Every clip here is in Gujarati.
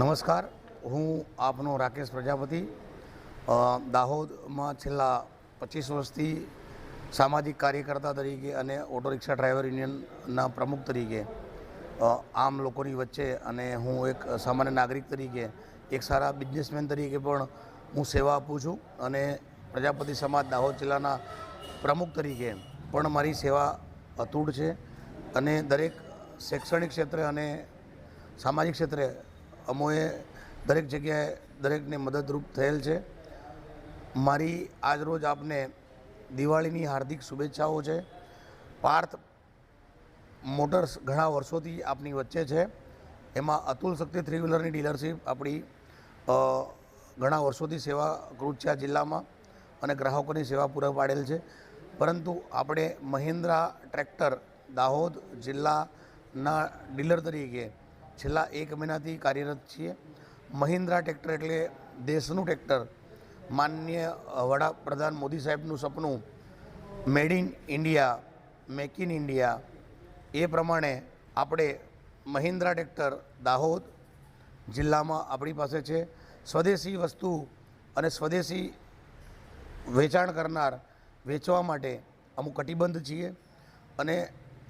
નમસ્કાર, હું આપનો રાકેશ પ્રજાપતિ દાહોદમાં છેલ્લા 25 વર્ષથી સામાજિક કાર્યકર્તા તરીકે અને ઓટો રિક્ષા ડ્રાઈવર યુનિયનના પ્રમુખ તરીકે આમ લોકોની વચ્ચે અને હું એક સામાન્ય નાગરિક તરીકે એક સારા બિઝનેસમેન તરીકે પણ હું સેવા આપું છું અને પ્રજાપતિ સમાજ દાહોદ જિલ્લાના પ્રમુખ તરીકે પણ મારી સેવા અતૂટ છે અને દરેક શૈક્ષણિક ક્ષેત્રે અને સામાજિક ક્ષેત્રે અમોએ દરેક જગ્યાએ દરેકને મદદરૂપ થયેલ છે। મારી આજરોજ આપને દિવાળીની હાર્દિક શુભેચ્છાઓ છે। પાર્થ મોટર્સ ઘણા વર્ષોથી આપની વચ્ચે છે, એમાં અતુલ શક્તિ થ્રી વ્હીલરની ડીલરશીપ આપણી ઘણા વર્ષોથી સેવાકૃત છે આ જિલ્લામાં અને ગ્રાહકોની સેવા પૂરા પાડેલ છે। પરંતુ આપણે મહિન્દ્રા ટ્રેક્ટર દાહોદ જિલ્લાના ડીલર તરીકે છેલ્લા 1 મહિનાથી કાર્યરત છીએ। મહિન્દ્રા ટ્રેક્ટર એટલે દેશનું ટ્રેક્ટર। માનનીય વડાપ્રધાન મોદી સાહેબનું સપનું made in India, make in India, એ પ્રમાણે આપણે મહિન્દ્રા ટ્રેક્ટર દાહોદ જિલ્લામાં આપણી પાસે છે। સ્વદેશી વસ્તુ અને સ્વદેશી વેચાણ કરનાર વેચવા માટે અમુક કટિબદ્ધ છીએ અને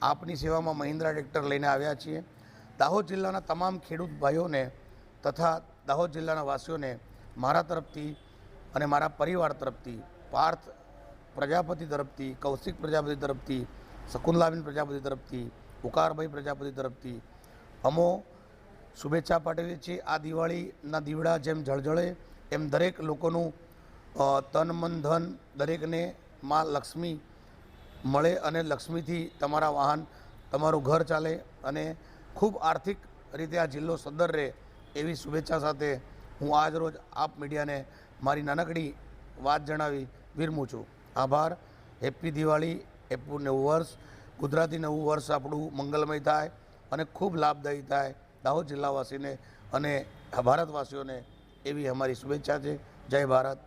આપની સેવામાં મહિન્દ્રા ટ્રેક્ટર લઈને આવ્યા છીએ। દાહોદ જિલ્લાના તમામ ખેડૂત ભાઈઓને તથા દાહોદ જિલ્લાના વાસીઓને મારા તરફથી અને મારા પરિવાર તરફથી, પાર્થ પ્રજાપતિ તરફથી, કૌશિક પ્રજાપતિ તરફથી, શકુંતલાબેન પ્રજાપતિ તરફથી, ઉકારભાઈ પ્રજાપતિ તરફથી અમો શુભેચ્છા પાઠવીએ છીએ। આ દિવાળીના દીવડા જેમ જળજળે એમ દરેક લોકોનું તન મન ધન દરેકને માં લક્ષ્મી મળે અને લક્ષ્મીથી તમારા વાહન, તમારું ઘર ચાલે અને ખૂબ આર્થિક રીતે આ જિલ્લો સદ્ધર રહે એવી શુભેચ્છા સાથે હું આજ રોજ આપ મીડિયાને મારી નાનકડી વાત જણાવી વિરમું છું। આભાર। હેપ્પી દિવાળી, હેપ્પી નવું વર્ષ, ગુજરાતી નવું વર્ષ આપણું મંગલમય થાય અને ખૂબ લાભદાયી થાય દાહોદ જિલ્લાવાસીને અને ભારતવાસીઓને એવી અમારી શુભેચ્છા છે। જય ભારત,